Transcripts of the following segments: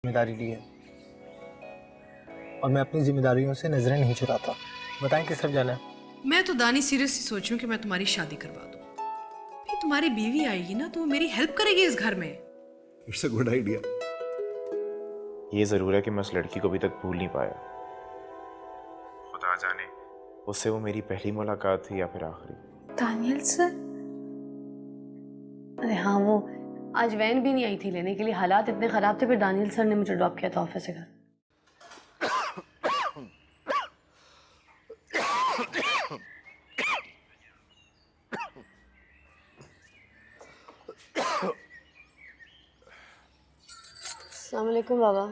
जिम्मेदारी ली है और मैं अपनी जिम्मेदारियों से नजरें नहीं चुराता। बताएं किस तरफ जाना है? मैं तो दानी सीरियसली सोच रही हूँ कि मैं तुम्हारी शादी करवा दूँ। भाई तुम्हारी बीवी आएगी ना तो वो मेरी हेल्प करेगी इस घर में। It's a good idea. ये जरूर है कि मैं उस लड़की को अभी तक भूल नहीं पाया। खुदा जाने उससे वो मेरी पहली मुलाकात थी या फिर आखिरी। दानियल सर, अरे हाँ, वो आज वैन भी नहीं आई थी लेने के लिए, हालात इतने खराब थे, फिर दानियल सर ने मुझे ड्रॉप किया था ऑफिस से घर। अस्सलाम वालेकुम बाबा।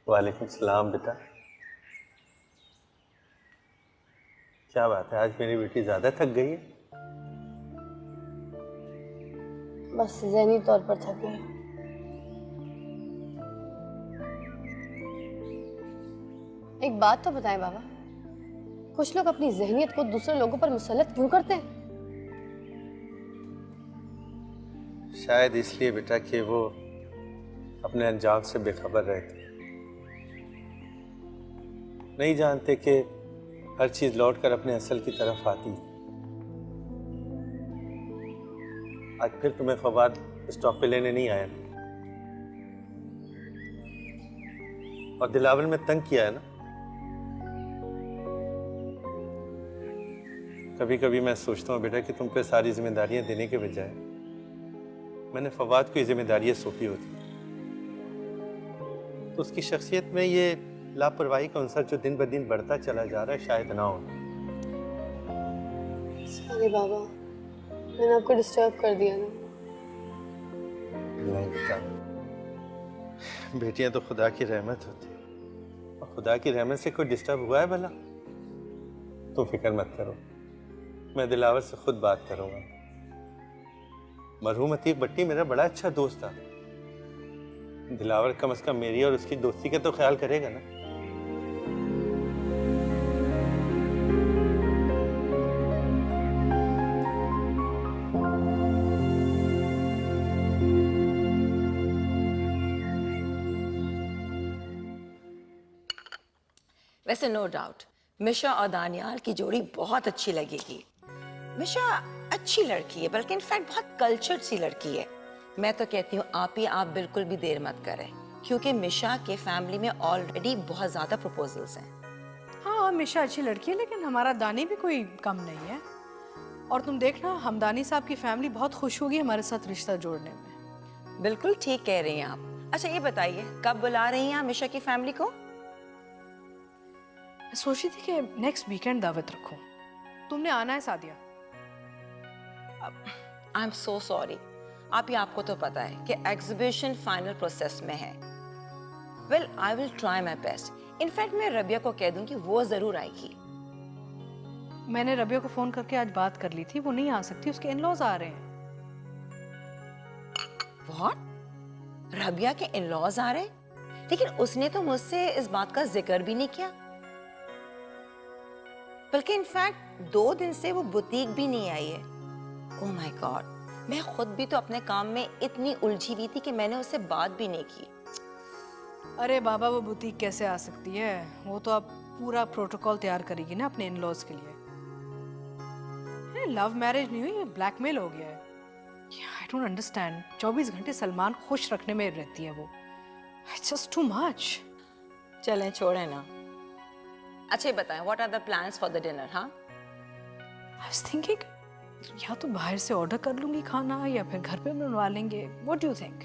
वालेकुम सलाम बेटा। क्या बात है, आज मेरी बेटी ज्यादा थक गई है? बस ज़हनी तौर पर थक गई। एक बात तो बताएं बाबा, कुछ लोग अपनी जहनियत को दूसरे लोगों पर मुसल्लत क्यों करते हैं? शायद इसलिए बेटा कि वो अपने अंजाम से बेखबर रहते, नहीं जानते कि हर चीज लौटकर अपने असल की तरफ आती है। आज फिर तुम्हें फवाद स्टॉप पे लेने नहीं आया ना? और दिलावर में तंग किया है ना? कभी कभी मैं सोचता हूँ बेटा कि तुम पे सारी जिम्मेदारियां देने के बजाय मैंने फवाद को ये जिम्मेदारियां सौंपी होती तो उसकी शख्सियत में ये लापरवाही का अंसर जो दिन ब दिन बढ़ता चला जा रहा है शायद ना हो। सॉरी बाबा, मैंने आपको डिस्टर्ब कर दिया ना। नहीं बेटा, बेटियां तो खुदा की रहमत होती है और खुदा की रहमत से कोई डिस्टर्ब हुआ है भला? तुम फिक्र मत करो, मैं दिलावर से खुद बात करूंगा। मरहूम अतीक भट्टी मेरा बड़ा अच्छा दोस्त था। दिलावर कम से कम मेरी और उसकी दोस्ती का तो ख्याल करेगा ना। वैसे नो डाउट मिशा और दानियाल की जोड़ी बहुत अच्छी लगेगी। मिशा अच्छी लड़की है, बल्कि इनफैक्ट बहुत कल्चर्ड सी लड़की है। मैं तो कहती हूँ आप बिल्कुल भी देर मत करें, क्योंकि मिशा के फैमिली में ऑलरेडी बहुत ज्यादा प्रपोजल्स हैं। हाँ, मिशा अच्छी लड़की है, लेकिन हमारा दानी भी कोई कम नहीं है। और तुम देखना, हमदानी साहब की फैमिली बहुत खुश होगी हमारे साथ रिश्ता जोड़ने में। बिल्कुल ठीक कह रही हैं आप। अच्छा ये बताइए, कब बुला रही हैं आप मिशा की फैमिली को? मैं सोच रही थी कि नेक्स्ट वीकेंड दावत रखूं। तुमने आना है Sadia? I am so sorry आपको तो पता है कि एग्जीबिशन फाइनल प्रोसेस में है। Well I will try my best. In fact मैं रबिया को कह दूंगी, वो जरूर आएगी। मैंने रबिया को फोन करके आज बात कर ली थी, वो नहीं आ सकती, उसके इन-लॉज आ रहे हैं। व्हाट? रबिया के इन-लॉज आ रहे? लेकिन उसने तो मुझसे इस बात का जिक्र भी नहीं किया। बल्कि इनफैक्ट 2 दिन से वो बुटीक भी नहीं आई है। ओह माय गॉड, मैं खुद भी तो अपने काम में इतनी उलझी हुई थी कि मैंने उससे बात भी नहीं की। अरे बाबा, वो बुटीक कैसे आ सकती है? वो तो अब पूरा प्रोटोकॉल तैयार करेगी ना अपने इन-लॉज के लिए। लव मैरिज नहीं हुई, ये ब्लैकमेल हो गया है। I don't understand. 24 घंटे सलमान खुश रखने में रहती है वो। It's just too much. चलें छोड़ें ना। अच्छा बताएं, what are the plans for the dinner? हाँ, आई वाज थिंकिंग या तो बाहर से ऑर्डर कर लूंगी खाना या फिर घर पे बनवा लेंगे। What do you think?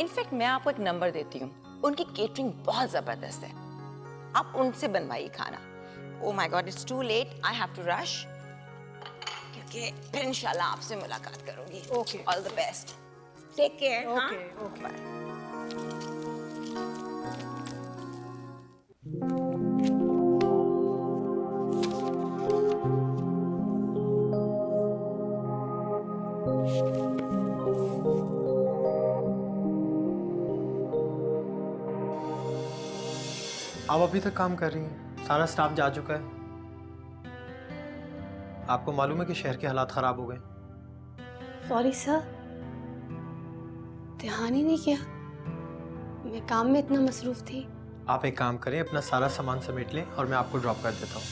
In fact मैं आपको एक नंबर देती हूँ, उनकी केटरिंग बहुत जबरदस्त है, आप उनसे बनवाइए खाना। Oh my God, it's too late, I have to rush, क्योंकि फिर इंशाल्लाह आपसे मुलाकात करूंगी। Okay, all the best, take care. Okay okay bye. आप अभी तक काम कर रही हैं, सारा स्टाफ जा चुका है। आपको मालूम है कि शहर के हालात खराब हो गए। सॉरी सर, ध्यान ही नहीं किया, मैं काम में इतना मसरूफ थी। आप एक काम करें, अपना सारा सामान समेट लें और मैं आपको ड्रॉप कर देता हूँ।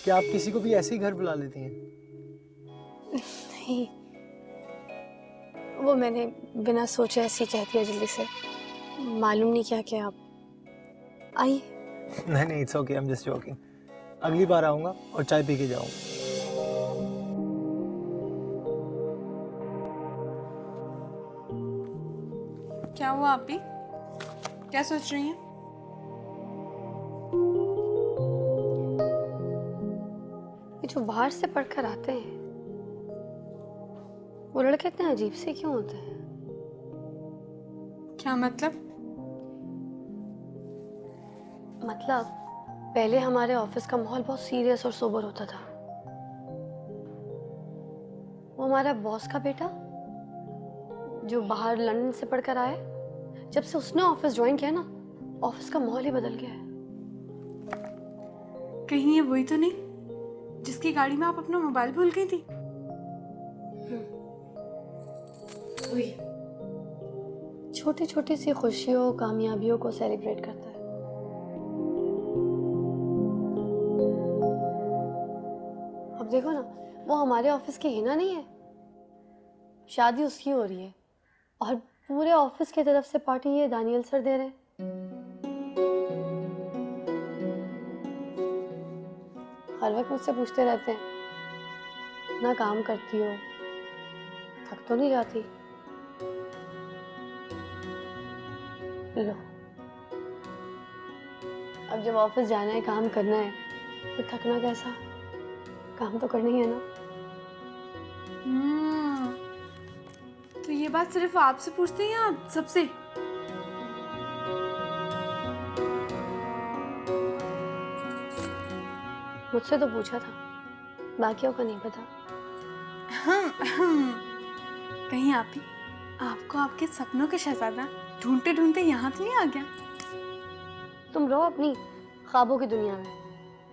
क्या आप किसी को भी ऐसे ही घर बुला लेती हैं? नहीं, वो मैंने बिना सोचे ऐसे ही कह दिया जल्दी से, मालूम नहीं क्या क्या। आप आइए। नहीं, it's okay, I am just joking. अगली बार आऊँगा और चाय पी के जाऊँगा। क्या हुआ आप भी? क्या सोच रही हैं? ये जो बाहर से पढ़कर आते हैं वो लड़के इतने अजीब से क्यों होते हैं? क्या मतलब? मतलब पहले हमारे ऑफिस का माहौल बहुत सीरियस और सोबर होता था। वो हमारा बॉस का बेटा जो बाहर लंदन से पढ़कर आया, जब से उसने ऑफिस ज्वाइन किया ना, ऑफिस का माहौल ही बदल गया है। कहीं ये वही तो नहीं जिसकी गाड़ी में आप अपना मोबाइल भूल गई थी? वही छोटी छोटी सी खुशियों कामयाबियों को सेलिब्रेट करता है। अब देखो ना, वो हमारे ऑफिस की हिना नहीं है, शादी उसकी हो रही है और पूरे ऑफिस की तरफ से पार्टी ये दानियल सर दे रहे हैं। हर वक्त मुझसे पूछते रहते हैं, ना काम करती हो, थक तो नहीं जाती? लो, अब जब ऑफिस जाना है, काम करना है, तो थकना कैसा? काम तो करना ही है ना। तो ये बात सिर्फ आपसे पूछते हैं या सबसे? मुझसे तो पूछा था, बाकियों का नहीं पता। कहीं आप ही आपको आपके सपनों का शहजादा ढूंढते ढूंढते यहाँ तो नहीं आ गया? तुम रहो अपनी ख्वाबों की दुनिया में,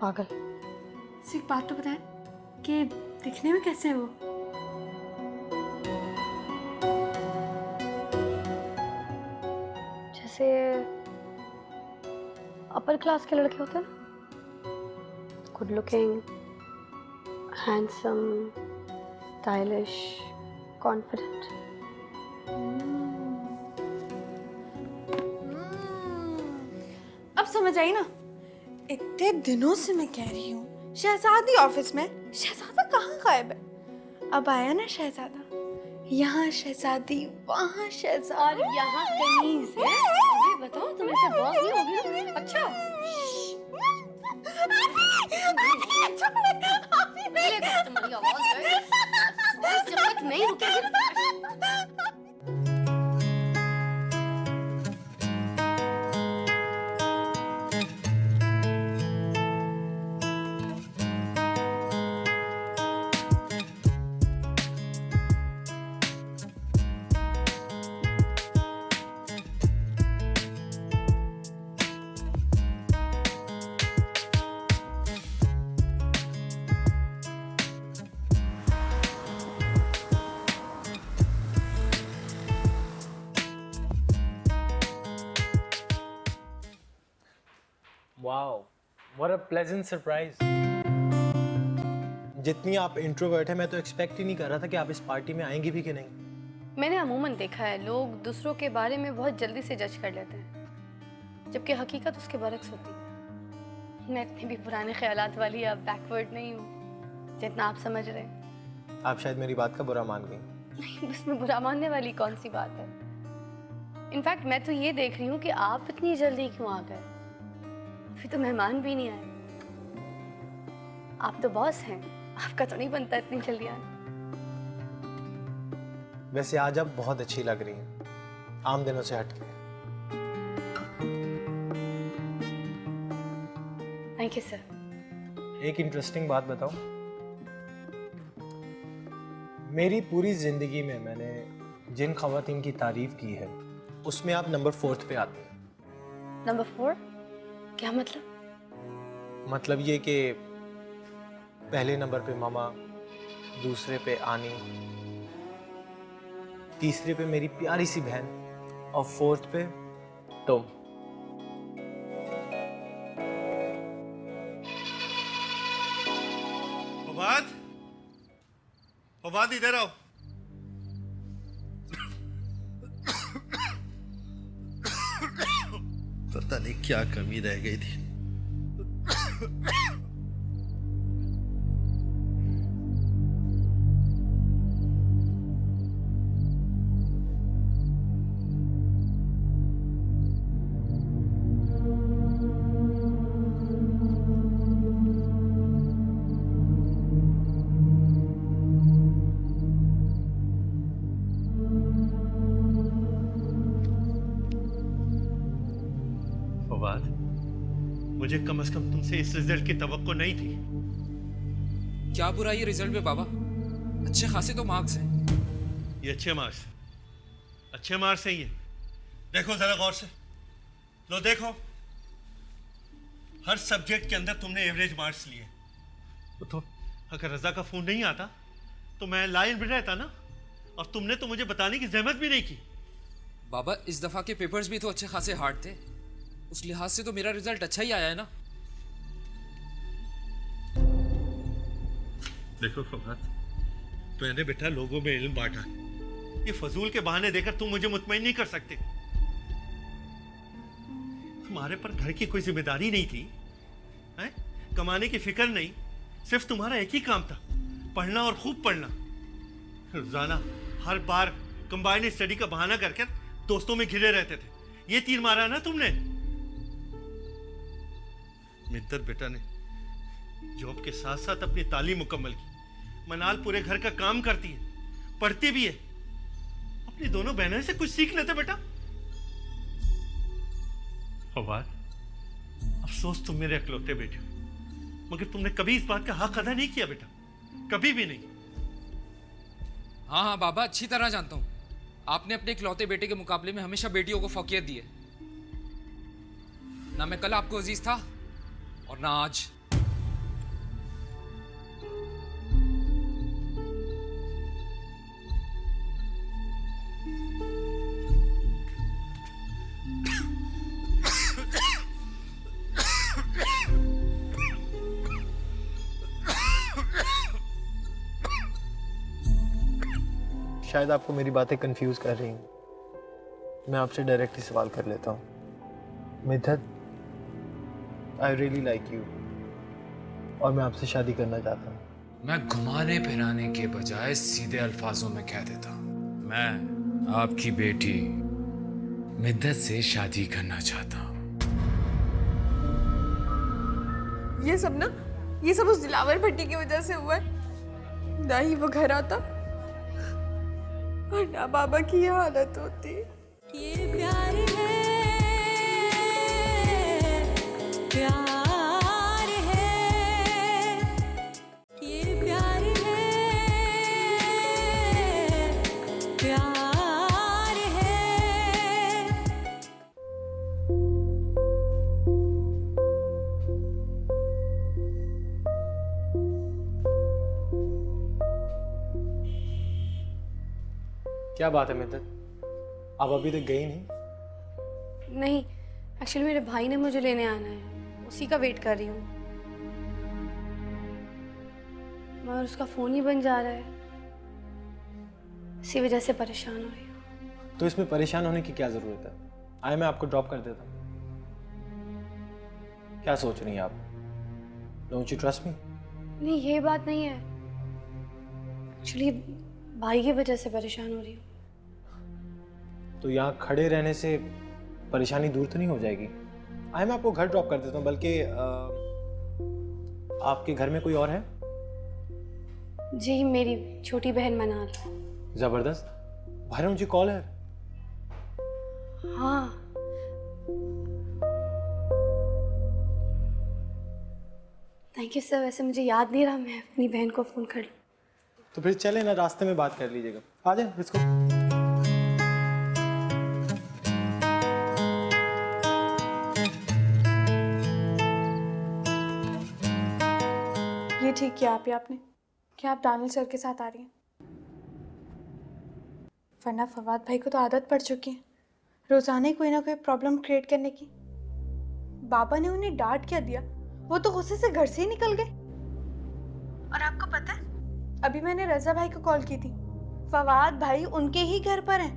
पागल। सिर्फ एक बात तो बताएं कि दिखने में कैसे है वो? जैसे अपर क्लास के लड़के होते हैं ना, good looking, handsome, stylish, confident. अब समझ आई ना? इतने दिनों से मैं कह रही हूँ शहजादी ऑफिस में, शहजादा कहाँ गायब है? अब आया ना शहजादा, यहाँ शहजादी, वहाँ शहजादी। यहाँ कहीं से अभी बताओ, तुम ऐसे बॉस नहीं होगी ना? अच्छा पहले तो तुम्हारी आवाज है, आवाज जब तक नहीं रुकेगी ना। Wow, what a pleasant surprise. जितनी आप इंट्रोवर्ट है, मैं तो एक्सपेक्ट ही नहीं कर रहा था कि आप इस पार्टी में आएंगी भी कि नहीं। मैंने अमूमन देखा है, लोग दूसरों के बारे में बहुत जल्दी से जज कर लेते हैं, जबकि हकीकत उसके बरक्स होती है। मैं इतनी भी पुराने ख्यालात वाली या बैकवर्ड नहीं हूँ जितना आप समझ रहे हैं। आप शायद मेरी बात का बुरा मान गई। नहीं, उसमें बुरा मानने वाली कौन सी बात है? इनफैक्ट मैं तो ये देख रही हूँ कि आप इतनी जल्दी क्यों आ गए? अभी तो मेहमान भी नहीं आए। आप तो बॉस हैं, आपका तो नहीं बनता इतनी जल्दी आना। वैसे आज आप बहुत अच्छी लग रही हैं, आम दिनों से हटके। Thank you sir. एक इंटरेस्टिंग बात बताऊं, मेरी पूरी जिंदगी में मैंने जिन खवातीन की तारीफ की है, उसमें आप नंबर 4 पे आते हैं। नंबर 4? क्या मतलब? मतलब ये कि पहले नंबर पे मामा, दूसरे पे आनी, तीसरे पे मेरी प्यारी सी बहन और फोर्थ पे तुम। फवाद, फवाद इधर आओ। पता नहीं क्या कमी रह गई थी। फवाद, मुझे कम से कम तुमसे इस रिजल्ट की तवक्को नहीं थी। क्या बुराई है रिजल्ट में बाबा? अच्छे खासे तो मार्क्स हैं। ये अच्छे मार्क्स हैं ये। देखो जरा गौर से, लो देखो, हर सब्जेक्ट के अंदर तुमने एवरेज मार्क्स लिए। तो अगर रजा का फोन नहीं आता तो मैं लाइन में रहता ना, और तुमने तो मुझे बताने की जहमत भी नहीं की। बाबा इस दफा के पेपर्स भी तो अच्छे खासे हार्ड थे, उस लिहाज से तो मेरा रिजल्ट अच्छा ही आया है ना। देखो फवाद, मैंने बेटा लोगों में इल्म बांटा, ये फजूल के बहाने देकर तुम मुझे मुतमईन नहीं कर सकते। तुम्हारे पर घर की कोई जिम्मेदारी नहीं थी, हैं? कमाने की फिक्र नहीं, सिर्फ तुम्हारा एक ही काम था, पढ़ना और खूब पढ़ना। रोजाना हर बार कंबाइंड स्टडी का बहाना करके दोस्तों में घिरे रहते थे। ये तीर मारा ना तुमने। मिद्दत बेटा ने जॉब के साथ साथ अपनी तालीम मुकम्मल की। मनाल पूरे घर का काम करती है, पढ़ती भी है। अपनी दोनों बहनों से कुछ सीख लेते बेटा। फवाद, अफसोस तुम मेरे अकलौते बेटे हो, मगर तुमने कभी इस बात का हक अदा नहीं किया बेटा, कभी भी नहीं। हाँ हाँ बाबा, अच्छी तरह जानता हूँ। आपने अपने इकलौते बेटे के मुकाबले में हमेशा बेटियों को फौकियत दी है। ना मैं कल आपको अजीज था और ना आज। शायद आपको मेरी बातें कंफ्यूज कर रही हैं। मैं आपसे डायरेक्टली सवाल कर लेता हूँ। मिद्दत, आई रियली लाइक यू और मैं आपसे शादी करना चाहता हूँ। मैं घुमाने फिराने के बजाय सीधे अल्फाजों में कह देता हूँ, मैं आपकी बेटी मिद्दत से शादी करना चाहता हूँ। ये सब उस दिलावर भट्टी की वजह से हुआ है। ना ही वो घर आता और ना बाबा की ये हालत होती। ये प्यार है, प्यार है, ये प्यार है, प्यार है। क्या बात है मिद्दत, आप अभी तक गई नहीं? नहीं, एक्चुअली मेरे भाई ने मुझे लेने आना है, उसी का वेट कर रही हूँ। मगर उसका फ़ोन ही बंद जा रहा है, इसी वजह से परेशान हो रही हूँ। तो इसमें परेशान होने की क्या ज़रूरत है? आए मैं आपको ड्रॉप कर देता हूँ। क्या सोच रही हैं आप? Don't you trust me? नहीं, ये बात नहीं है। एक्चुअली भाई की वजह से परेशान हो रही हूँ। तो यहाँ खड़े रहने से परेशानी दूर तो नहीं हो जाएगी? आए मैं आपको घर ड्रॉप कर देता हूँ। बल्कि आपके घर में कोई और है? जी, मेरी छोटी बहन मनाल। ज़बरदस्त, भाई मुझे कॉल है। हाँ, थैंक यू सर। वैसे मुझे याद नहीं रहा, मैं अपनी बहन को फ़ोन कर लूँ। तो फिर चले ना, रास्ते में बात कर लीजिएगा। आ जाए, लेट्स गो। ये ठीक किया आपने, क्या आप दानिल सर के साथ आ रही हैं? वरना फवाद भाई को तो आदत पड़ चुकी है रोजाना ही कोई ना कोई प्रॉब्लम क्रिएट करने की। बाबा ने उन्हें डांट क्या दिया, वो तो गुस्से से घर से ही निकल गए। और आपको पता है, अभी मैंने रजा भाई को कॉल की थी, फवाद भाई उनके ही घर पर हैं।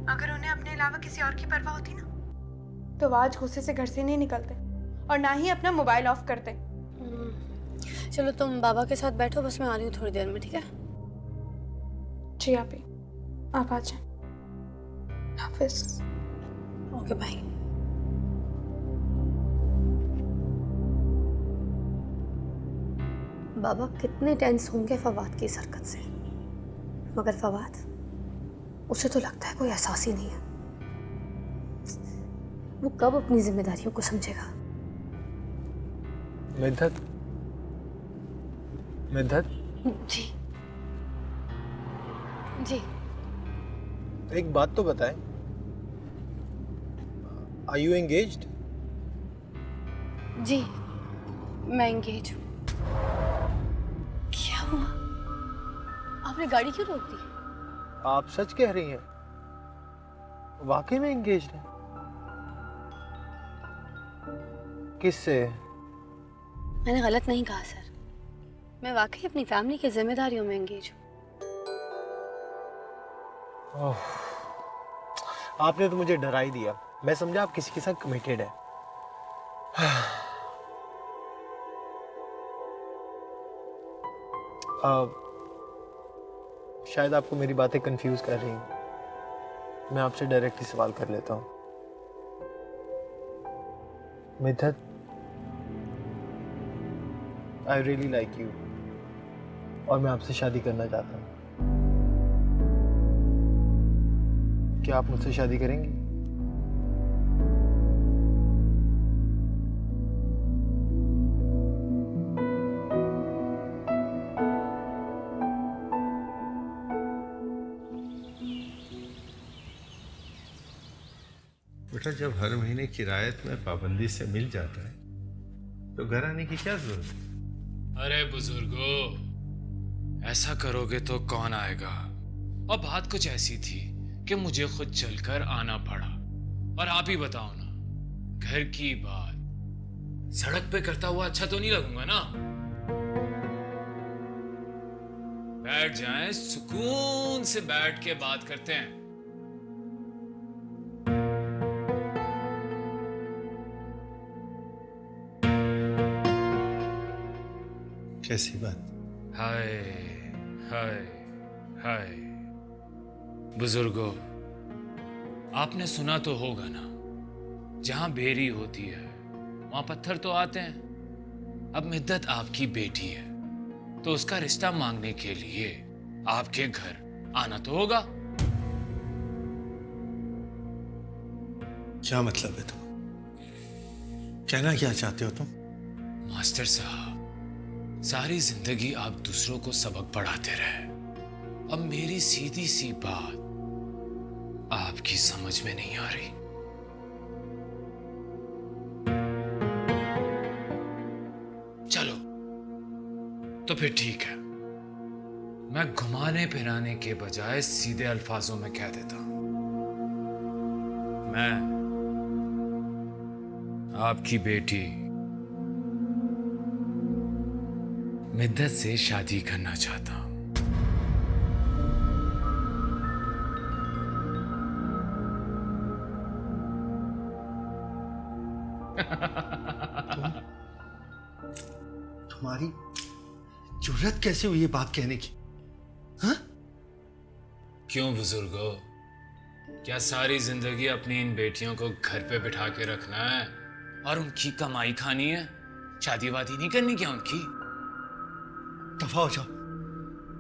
अगर उन्हें अपने अलावा किसी और की परवाह होती ना तो वो आज गुस्से से घर से नहीं निकलते और ना ही अपना मोबाइल ऑफ करते। चलो तुम बाबा के साथ बैठो, बस मैं आ रही हूँ थोड़ी देर में, ठीक है? जी आप आ जाए। हाफिज। Okay bye. बाबा कितने टेंस होंगे फवाद की इस हरकत से, मगर फवाद, उसे तो लगता है कोई एहसास ही नहीं है। वो कब अपनी जिम्मेदारियों को समझेगा? मिद्दत जी जी। एक बात तो बताएं, आर यू एंगेज्ड? जी मैं एंगेज हूँ। क्या हुआ? आपने गाड़ी क्यों रोक दी? आप सच कह रही हैं? वाकई में एंगेज्ड हैं? किससे? मैंने गलत नहीं कहा सर, मैं वाकई अपनी फैमिली की जिम्मेदारियों में एंगेज हूँ। आपने तो मुझे डरा ही दिया। मैं समझा आप किसी के साथ कमिटेड है। शायद आपको मेरी बातें कंफ्यूज कर रही हैं। मैं आपसे डायरेक्टली सवाल कर लेता हूँ। मिद्दत, आई रियली लाइक यू और मैं आपसे शादी करना चाहता हूँ। क्या आप मुझसे शादी करेंगी? बेटा, जब हर महीने किरायत में पाबंदी से मिल जाता है तो घर आने की क्या जरूरत है? अरे बुजुर्गो, ऐसा करोगे तो कौन आएगा? और बात कुछ ऐसी थी कि मुझे खुद चलकर आना पड़ा। और आप ही बताओ ना, घर की बात सड़क पे करता हुआ अच्छा तो नहीं लगूंगा ना? बैठ जाएं, सुकून से बैठ के बात करते हैं। कैसी बात? हाय हाय हाय। बुजुर्गो, आपने सुना तो होगा ना, जहां बेरी होती है वहां पत्थर तो आते हैं। अब मिद्दत आपकी बेटी है तो उसका रिश्ता मांगने के लिए आपके घर आना तो होगा। क्या मतलब है? तुम कहना क्या चाहते हो तुम? मास्टर साहब, सारी जिंदगी आप दूसरों को सबक पढ़ाते रहे। अब मेरी सीधी सी बात आपकी समझ में नहीं आ रही। चलो तो फिर ठीक है, मैं घुमाने फिराने के बजाय सीधे अल्फाजों में कह देता हूं। मैं आपकी बेटी मिद्दत से शादी करना चाहता हूं। तुम्हारी जुर्रत कैसे हुई ये बात कहने की? हाँ? क्यों बुजुर्गो, क्या सारी जिंदगी अपनी इन बेटियों को घर पे बिठा के रखना है और उनकी कमाई खानी है? शादी वादी नहीं करनी क्या उनकी? दफा हो जाओ,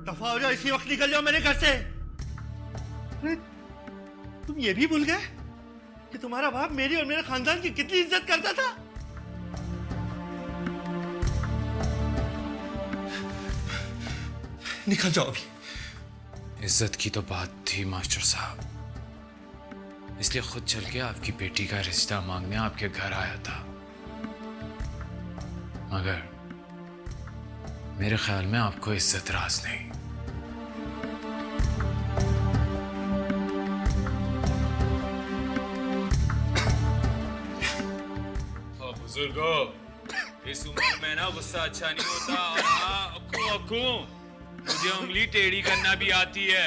दफा हो जाओ, इसी वक्त निकल जाओ मेरे घर से। अरे, तुम ये भी भूल गए कि तुम्हारा बाप मेरी और मेरे खानदान की कितनी इज्जत करता था? निकल जाओ अभी। इज्जत की तो बात थी मास्टर साहब, इसलिए खुद चल के आपकी बेटी का रिश्ता मांगने आपके घर आया था। मगर मेरे ख्याल में आपको इज्जत राज नहीं। बुजुर्गो, इस उम्र में ना गुस्सा अच्छा नहीं होता। और हाँ, अक्कू, मुझे उंगली टेढ़ी करना भी आती है।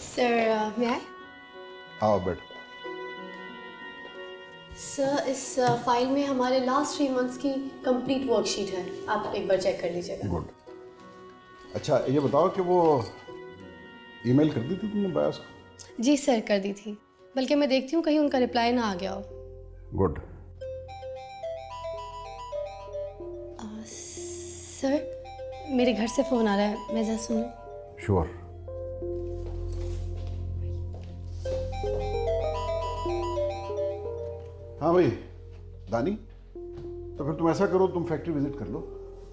सर मैं आओ बैठ। सर इस फाइल में हमारे लास्ट 3 मंथ्स की कंप्लीट वर्कशीट है, आप एक बार चेक कर लीजिएगा। गुड। अच्छा ये बताओ कि वो ईमेल कर दी थी तुमने बयास को? जी सर कर दी थी, बल्कि मैं देखती हूँ कहीं उनका रिप्लाई ना आ गया हो। गुड। सर मेरे घर से फ़ोन आ रहा है, मैं जरा सुनूं? श्योर। हाँ भाई दानी, तो फिर तुम ऐसा करो, तुम फैक्ट्री विजिट कर लो,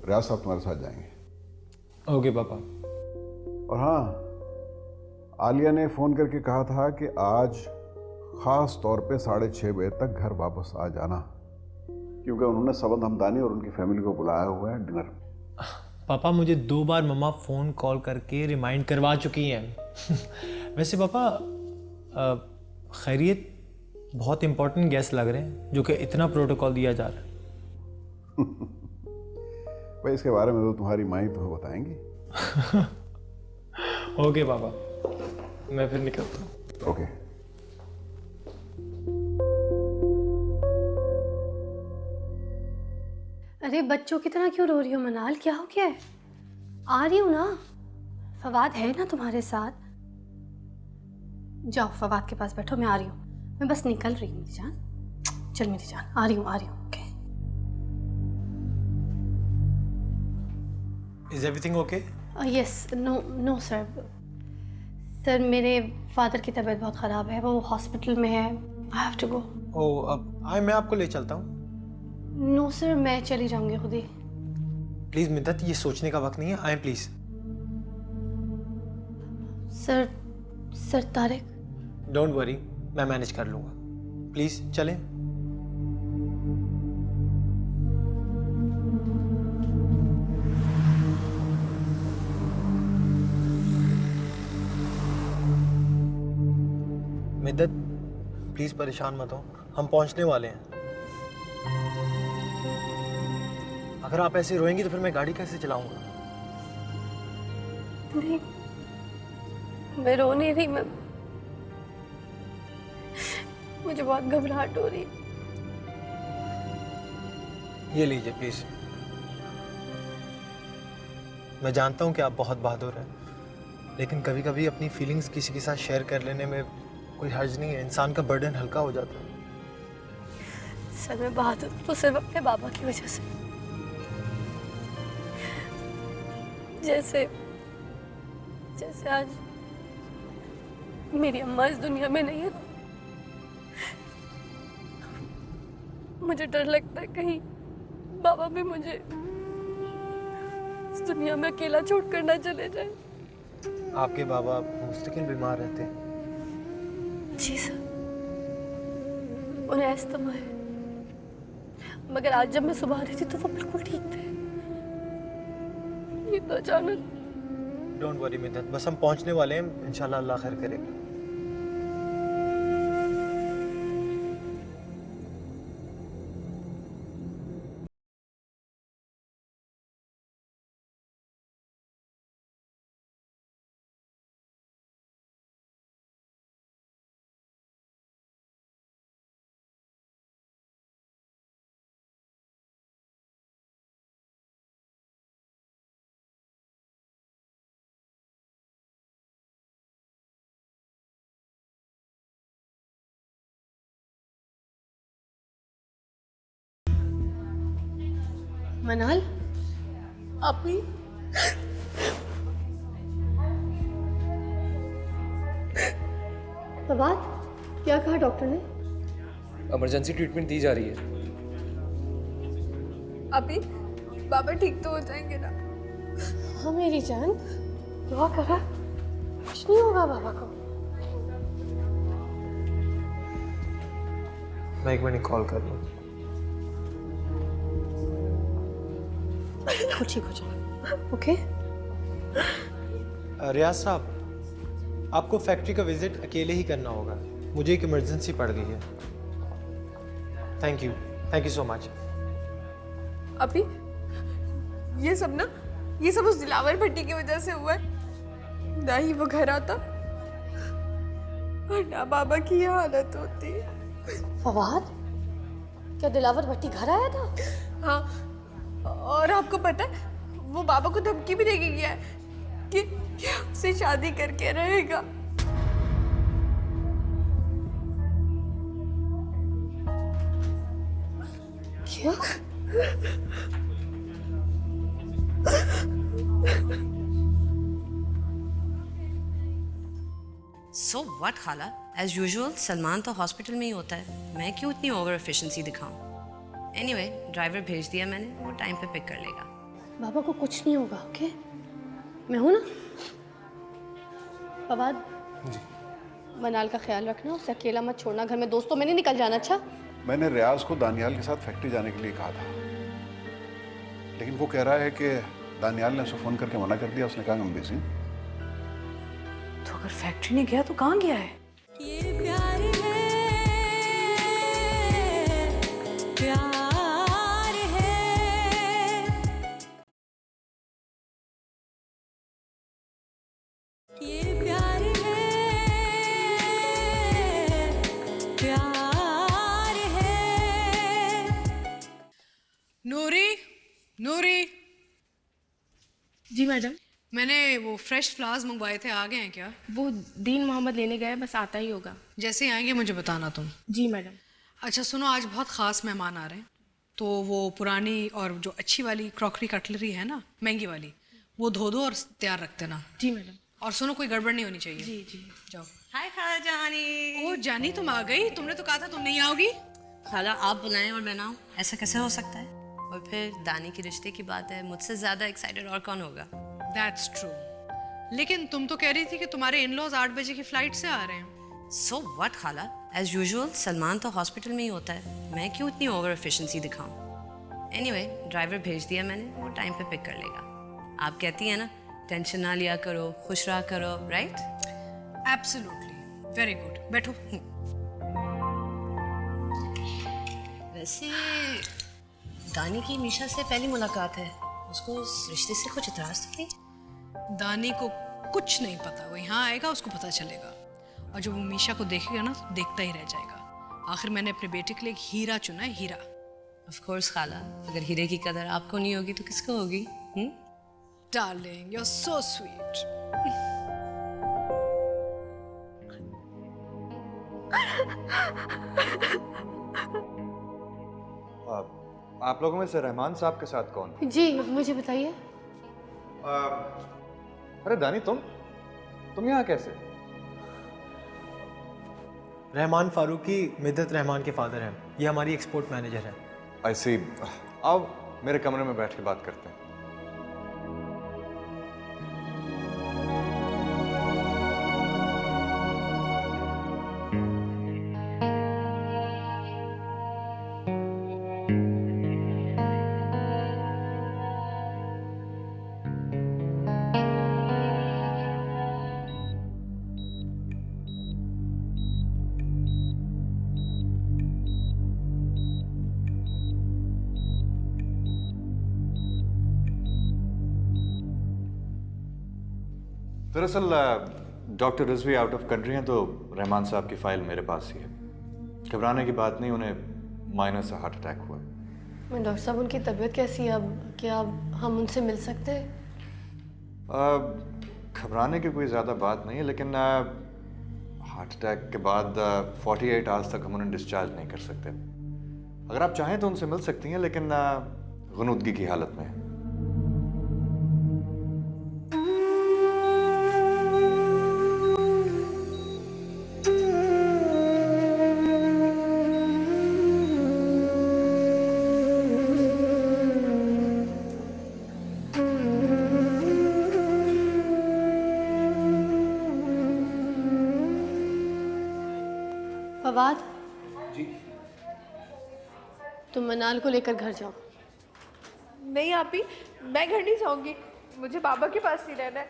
रियाज साहब तुम्हारे साथ जाएंगे। ओके पापा। और हाँ, आलिया ने फ़ोन करके कहा था कि आज ख़ास तौर पे 6:30 बजे तक घर वापस आ जाना, क्योंकि उन्होंने सबंद हमदानी और उनकी फैमिली को बुलाया हुआ है डिनर में। पापा मुझे 2 बार मम्मा फ़ोन कॉल करके रिमाइंड करवा चुकी हैं। वैसे पापा खैरियत बहुत इंपॉर्टेंट गेस्ट लग रहे हैं जो कि इतना प्रोटोकॉल दिया जा रहा है। भाई इसके बारे में तो तुम्हारी माँ ही तुम्हें बताएंगी। ओके पापा, मैं फिर निकलता हूँ। ओके। अरे बच्चों की तरह क्यों रो रही हो मनाल, क्या हो गया है? आ रही हूँ ना, फवाद है ना तुम्हारे साथ? जाओ फवाद के पास बैठो, मैं आ रही हूँ। मैं बस निकल रही हूँ मेरी जान। चल मेरी जान, आ रही हूँ okay. Is everything okay? Yes. No sir. Sir मेरे फादर की तबीयत बहुत ख़राब है, वो हॉस्पिटल में है। आई हैव टू गो। ओह अब मैं आपको ले चलता हूँ। नो सर, मैं चली जाऊंगी खुद ही। प्लीज़ मिद्दत, ये सोचने का वक्त नहीं है, आए please. Sir Tariq. Don't worry, मैं मैनेज कर लूँगा। प्लीज़ चलें। मिद्दत प्लीज़ परेशान मत हो, हम पहुँचने वाले हैं। अगर आप ऐसे रोएंगी तो फिर मैं गाड़ी कैसे चलाऊंगा? नहीं मैं रो नहीं रही, मैं मुझे बहुत घबराहट हो रही है। ये लीजिए प्लीज। मैं जानता हूँ कि आप बहुत बहादुर हैं, लेकिन कभी कभी अपनी फीलिंग्स किसी के साथ शेयर कर लेने में कोई हर्ज नहीं है, इंसान का बर्डन हल्का हो जाता है। सर मैं बहादुर तो सिर्फ अपने बाबा की वजह से। जैसे आज मेरी अम्मा इस दुनिया में नहीं है, मुझे डर लगता है कहीं बाबा भी मुझे इस दुनिया में अकेला छोड़कर ना चले जाए। आपके बाबा मुस्तकिल बीमार रहते हैं। जी सर, उन्हें अस्थमा है, मगर आज जब मैं सुबह आ रही थी तो वो बिल्कुल ठीक थे। ये तो अचानक। डोंट वरी मिद्दत, बस हम पहुंचने वाले हैं, इंशाल्लाह अल्लाह खैर करेगा। मनाल, अभी फवाद, क्या कहा डॉक्टर ने? इमरजेंसी ट्रीटमेंट दी जा रही है। अभी बाबा ठीक तो हो जाएंगे ना? हाँ मेरी जान, दुआ करा, कुछ नहीं होगा बाबा को। मैं 1 मिनट कॉल कर लूँ। वो ठीक हो जाएगा, ओके? रियाज साहब, आपको फैक्ट्री का विजिट अकेले ही करना होगा, मुझे एक इमरजेंसी पड़ गई है। Thank you so much. अभी ये सब उस दिलावर भट्टी की वजह से हुआ है। ना ही वो घर आता और ना बाबा की ये हालत होती। फवाद, क्या दिलावर भट्टी घर आया था? हाँ, और आपको पता है वो बाबा को धमकी भी देके गया है कि उससे शादी करके रहेगा। क्या? सो व्हाट खाला, एज यूजुअल सलमान तो हॉस्पिटल में ही होता है, मैं क्यों इतनी ओवर एफिशिएंसी दिखाऊं? एनीवे, ड्राइवर भेज दिया मैंने, वो टाइम पे पिक कर लेगा। बाबा को कुछ नहीं होगा, ओके? मैं हूं ना? फवाद जी, मनाल का ख्याल रखना, उसे अकेला मत छोड़ना, घर में दोस्तों में नहीं निकल जाना। अच्छा? मैंने रियाज को दानियाल के साथ फैक्ट्री जाने के लिए कहा था, लेकिन वो कह रहा है कि दानियाल ने उसे फ़ोन करके मना कर दिया। उसने कहा हम बिजी। तो अगर फैक्ट्री नहीं गया तो कहाँ गया है? ये प्यार है, प्यार है, ये प्यार है, प्यार है। नूरी, नूरी, जी मैडम। मैंने वो फ्रेश फ्लावर्स मंगवाए थे, आ गए हैं क्या? वो दीन मोहम्मद लेने गए, बस आता ही होगा। जैसे ही आएंगे मुझे बताना तुम। जी मैडम। अच्छा सुनो, आज बहुत ख़ास मेहमान आ रहे हैं, तो वो पुरानी और जो अच्छी वाली क्रॉकरी कटलरी है ना, महंगी वाली, वो धो दो और तैयार रख देना। जी मैडम। और सुनो, कोई गड़बड़ नहीं होनी चाहिए। जी जी। जाओ। हाय खाला जानी। ओ जानी, तुम आ गई? तुमने तो कहा था तुम नहीं आओगी। खाला आप बुलाएं और मैं ना आऊं, ऐसा कैसे हो सकता है? और फिर दानी के रिश्ते की बात है, मुझसे ज़्यादा एक्साइटेड और कौन होगा? दैट्स ट्रू, लेकिन तुम तो कह रही थी कि तुम्हारे इन-लॉज 8 बजे की फ्लाइट से आ रहे हैं। सो व्हाट खाला, एज यूजुअल सलमान तो हॉस्पिटल में ही होता है, मैं क्यों इतनी ओवर एफिशिएंसी दिखाऊं? एनीवे, ड्राइवर भेज दिया मैंने, वो टाइम पे पिक कर लेगा। आप कहती हैं ना, टेंशन ना लिया करो, खुश रहा करो, राइट? Absolutely, very good. बैठो। वैसे दानी की मीशा से पहली मुलाकात है, उसको उस रिश्ते से कुछ इतराज तो नहीं? दानी को कुछ नहीं पता, वो यहाँ आएगा उसको पता चलेगा, और जब वो मीशा को देखेगा ना तो देखता ही रह जाएगा। आखिर मैंने अपने बेटे के लिए एक हीरा चुना है, हीरा। ऑफ कोर्स खाला, अगर हीरे की कदर आपको नहीं होगी तो किसको होगी? Darling, you are so sweet. आप लोगों में से रहमान साहब के साथ कौन? जी, मुझे बताइए। अरे दानी, तुम यहाँ कैसे? रहमान फारूकी मिद्दत रहमान के फादर हैं, ये हमारी एक्सपोर्ट मैनेजर है। ऐसे आओ मेरे कमरे में बैठ के बात करते हैं। दरअसल doctor Rizvi out of country हैं, तो रहमान साहब की फाइल मेरे पास ही है। घबराने की बात नहीं, उन्हें माइनर सा हार्ट अटैक हुआ है। डॉक्टर साहब, उनकी तबीयत कैसी है अब? क्या हम उनसे मिल सकते हैं? घबराने की कोई ज़्यादा बात नहीं है, लेकिन हार्ट अटैक के बाद 48 आवर्स तक हम उन्हें डिस्चार्ज नहीं कर सकते। अगर आप चाहें तो उनसे मिल सकती हैं, लेकिन गुनूदगी की हालत में है। फवाद जी, तुम मनाल को लेकर घर जाओ। नहीं आपी, मैं घर नहीं जाऊंगी, मुझे बाबा के पास ही रहना है।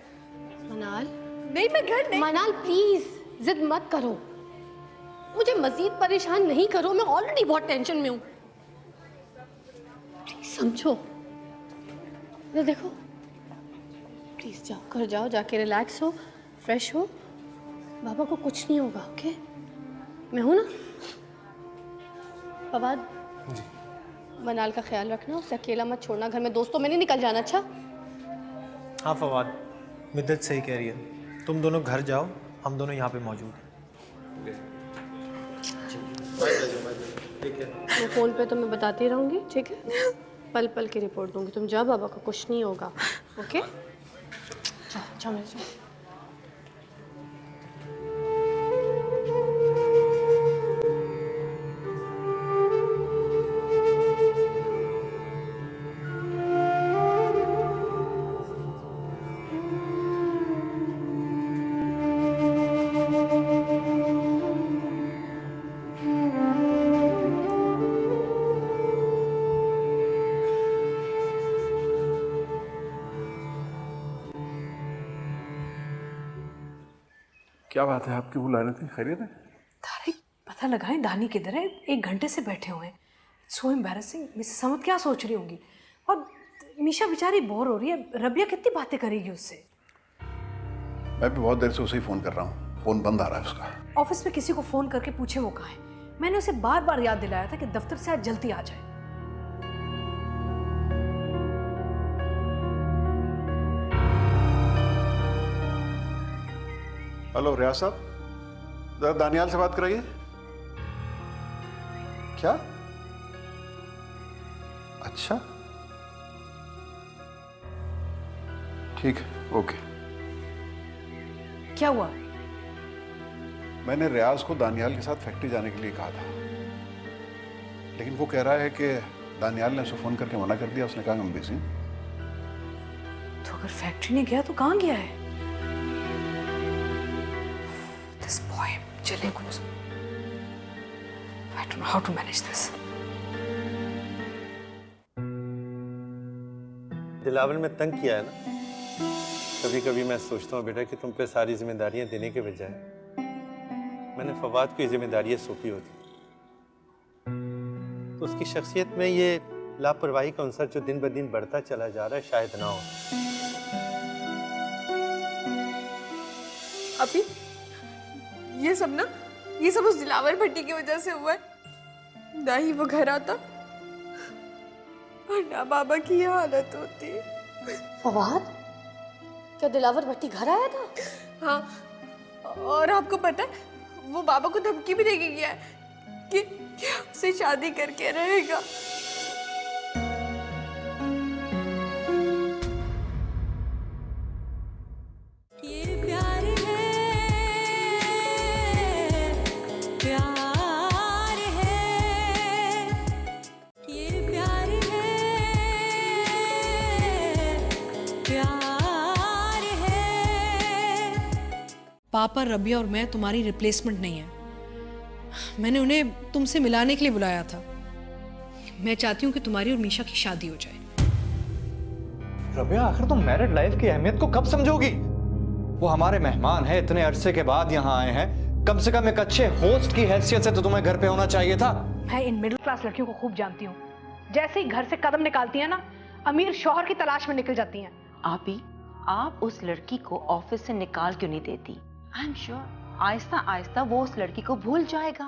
मनाल नहीं, मैं घर नहीं। मनाल प्लीज जिद मत करो, मुझे मजीद परेशान नहीं करो, मैं ऑलरेडी बहुत टेंशन में हूँ। प्लीज समझो, ये देखो, प्लीज जाओ, घर जाओ, जाके रिलैक्स हो, फ्रेश हो, बाबा को कुछ नहीं होगा। ओके, मैं हूं ना। फवाद जी, मनाल का ख्याल रखना, उसे अकेला मत छोड़ना, घर में दोस्तों में नहीं निकल जाना। अच्छा? हाँ फवाद, मिद्दत सही कह रही है, तुम दोनों घर जाओ, हम दोनों यहाँ पे मौजूद हैं। मैं फ़ोन पे तुम्हें बताती रहूँगी, ठीक है? पल पल की रिपोर्ट दूंगी। तुम जाओ, बाबा को कुछ नहीं होगा। ओके, जाओ जाओ, मेरे जाओ। क्या बात है, आपकी बुला रही थी? खैरियत है? तारिक, पता लगाएं दानी किधर है? 1 घंटे से बैठे हुए हैं। So embarrassing. मिसेस समद क्या सोच रही होंगी? और मीशा बेचारी बोर हो रही है, रबिया कितनी बातें करेगी उससे? मैं भी बहुत देर से उसे ही फ़ोन कर रहा हूँ, फ़ोन बंद आ रहा है उसका। ऑफिस में किसी को फ़ोन करके पूछे वो कहाँ है। मैंने उसे बार बार याद दिलाया था कि दफ्तर से आज जल्दी आ जाए। हेलो रियाज साहब, जरा दानियाल से बात कराइए। क्या? अच्छा, ठीक है, ओके। क्या हुआ? मैंने रियाज को दानियाल के साथ फैक्ट्री जाने के लिए कहा था, लेकिन वो कह रहा है कि दानियाल ने उसे फ़ोन करके मना कर दिया। उसने कहा हम बिजी हैं। तो अगर फैक्ट्री नहीं गया तो कहाँ गया है? This boy, chilling close. I don't know how to manage this. Dilawar में तंग किया है ना? कभी कभी मैं सोचता हूँ बेटा कि तुम पे सारी जिम्मेदारियां देने के बजाय मैंने फवाद को ये जिम्मेदारियां सौंपी होती, तो उसकी शख्सियत में ये लापरवाही का अंसर जो दिन ब दिन बढ़ता चला जा रहा है शायद ना हो। अभी ये सब उस दिलावर भट्टी की वजह से हुआ है। ना ही वो घर आता और ना बाबा की ये हालत होती। फवाद, क्या दिलावर भट्टी घर आया था? हाँ, और आपको पता है वो बाबा को धमकी भी देके गया है कि उससे शादी करके रहेगा। पापा, रबिया और मैं तुम्हारी रिप्लेसमेंट नहीं है। मैंने उन्हें तुमसे मिलाने के लिए बुलाया था। मैं चाहती हूँ कि तुम्हारी और मीशा की शादी हो जाए। रबिया, आखिर तुम मैरिड लाइफ की अहमियत को कब समझोगी? वो हमारे मेहमान हैं, इतने अरसे के बाद यहाँ आए हैं। कम से कम एक अच्छे होस्ट की हैसियत से तो तुम्हें घर पे होना चाहिए था। मैं इन मिडिल क्लास लड़कियों को खूब जानती हूँ। जैसे ही घर से कदम निकालती है ना, अमीर शौहर की तलाश में निकल जाती हैं। आप उस लड़की को ऑफिस से निकाल क्यों नहीं देती? I am sure Aahista Aahista वो उस लड़की को भूल जाएगा।